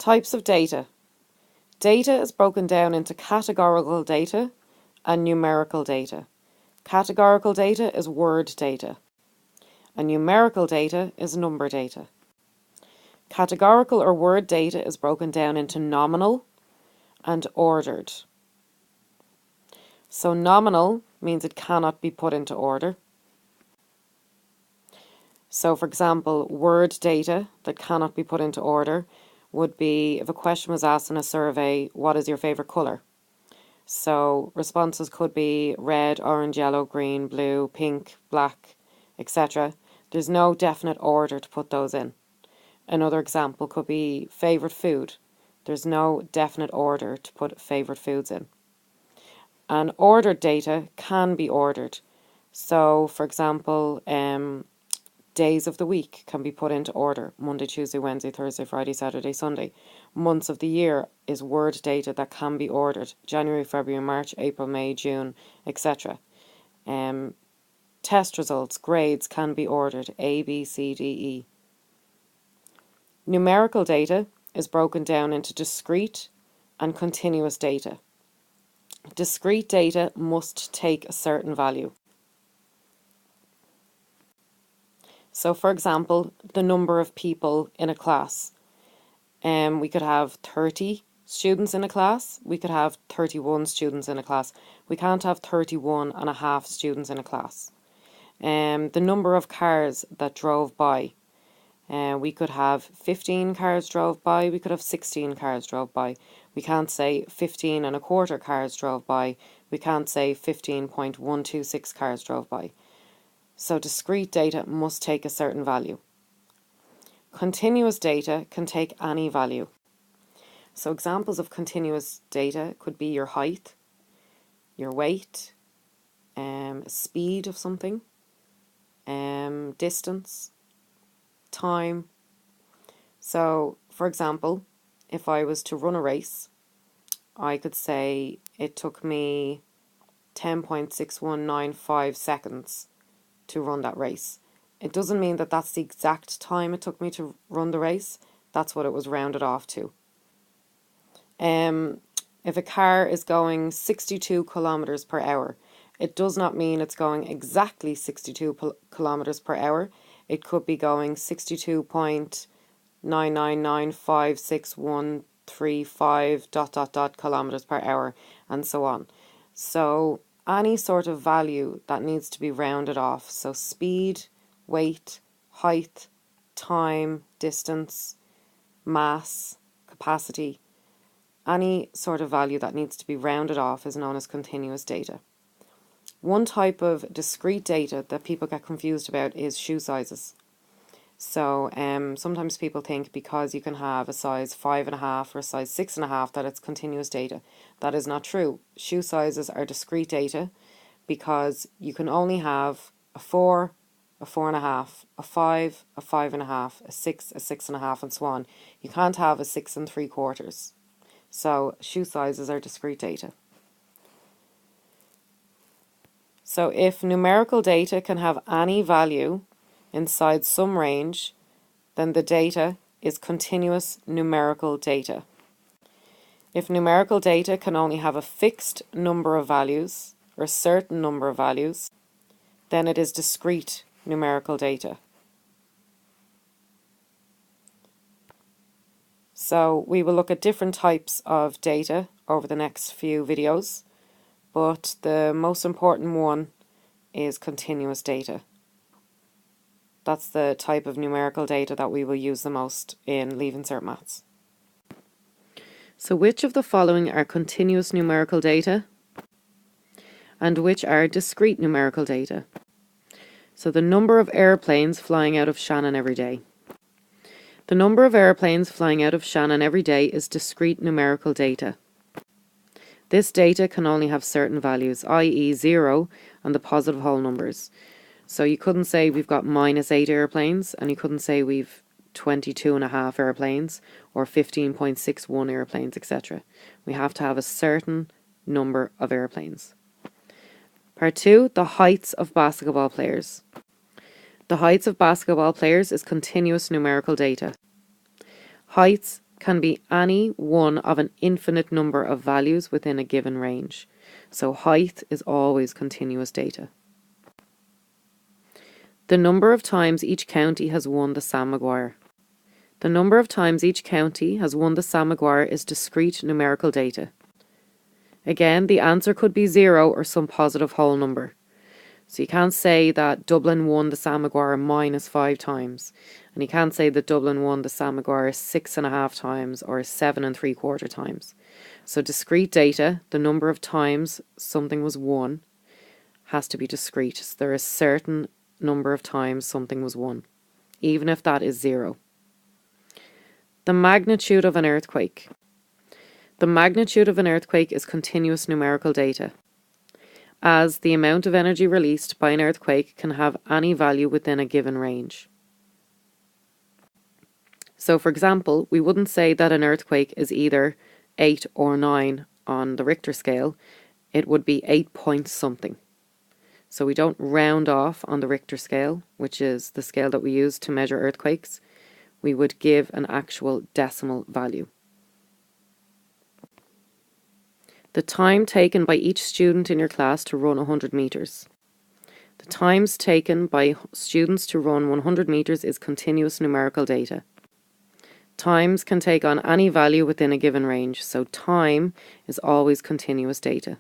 Types of data. Data is broken down into categorical data and numerical data. Categorical data is word data, and numerical data is number data. Categorical or word data is broken down into nominal and ordered. So nominal means it cannot be put into order. So for example, word data that cannot be put into order would be if a question was asked in a survey, what is your favourite colour? So responses could be red, orange, yellow, green, blue, pink, black, etc. There's no definite order to put those in. Another example could be favourite food. There's no definite order to put favourite foods in. And ordered data can be ordered. So for example, days of the week can be put into order. Monday, Tuesday, Wednesday, Thursday, Friday, Saturday, Sunday. Months of the year is word data that can be ordered. January, February, March, April, May, June, etc. Test results, grades can be ordered. A, B, C, D, E. Numerical data is broken down into discrete and continuous data. Discrete data must take a certain value. So for example, the number of people in a class. We could have 30 students in a class. We could have 31 students in a class. We can't have 31 and a half students in a class. The number of cars that drove by. We could have 15 cars drove by. We could have 16 cars drove by. We can't say 15 and a quarter cars drove by. We can't say 15.126 cars drove by. So discrete data must take a certain value. Continuous data can take any value. So examples of continuous data could be your height, your weight, speed of something, distance, time. So for example, if I was to run a race, I could say it took me 10.6195 seconds to run that race. It doesn't mean that that's the exact time it took me to run the race. That's what it was rounded off to. If a car is going 62 kilometers per hour, it does not mean it's going exactly 62 kilometers per hour. It could be going 62.9995613 ... kilometers per hour, and so on. So any sort of value that needs to be rounded off. So speed, weight, height, time, distance, mass, capacity. Any sort of value that needs to be rounded off is known as continuous data. One type of discrete data that people get confused about is shoe sizes. So sometimes people think because you can have a size 5.5 or a size 6.5 that it's continuous data. That is not true. Shoe sizes are discrete data because you can only have a 4, a 4.5, a 5, a 5.5, a 6, a 6.5, and so on. You can't have a 6 3/4. So shoe sizes are discrete data. So if numerical data can have any value inside some range, then the data is continuous numerical data. If numerical data can only have a fixed number of values or a certain number of values, then it is discrete numerical data. So we will look at different types of data over the next few videos, but the most important one is continuous data. That's the type of numerical data that we will use the most in Leaving Cert Maths. So which of the following are continuous numerical data and which are discrete numerical data? So the number of airplanes flying out of Shannon every day. The number of airplanes flying out of Shannon every day is discrete numerical data. This data can only have certain values, i.e. 0 and the positive whole numbers. So you couldn't say we've got -8 airplanes, and you couldn't say we've 22.5 airplanes or 15.61 airplanes, etc. We have to have a certain number of airplanes. Part 2, the heights of basketball players. The heights of basketball players is continuous numerical data. Heights can be any one of an infinite number of values within a given range. So height is always continuous data. The number of times each county has won the Sam Maguire. The number of times each county has won the Sam Maguire is discrete numerical data. Again, the answer could be 0 or some positive whole number. So you can't say that Dublin won the Sam Maguire -5 times. And you can't say that Dublin won the Sam Maguire 6.5 times or 7.75 times. So discrete data, the number of times something was won, has to be discrete. So there is a certain number of times something was won, even if that is 0. The magnitude of an earthquake. The magnitude of an earthquake is continuous numerical data, as the amount of energy released by an earthquake can have any value within a given range. So for example, we wouldn't say that an earthquake is either 8 or 9 on the Richter scale. It would be 8 point something. So we don't round off on the Richter scale, which is the scale that we use to measure earthquakes. We would give an actual decimal value. The time taken by each student in your class to run 100 meters. The times taken by students to run 100 meters is continuous numerical data. Times can take on any value within a given range, so time is always continuous data.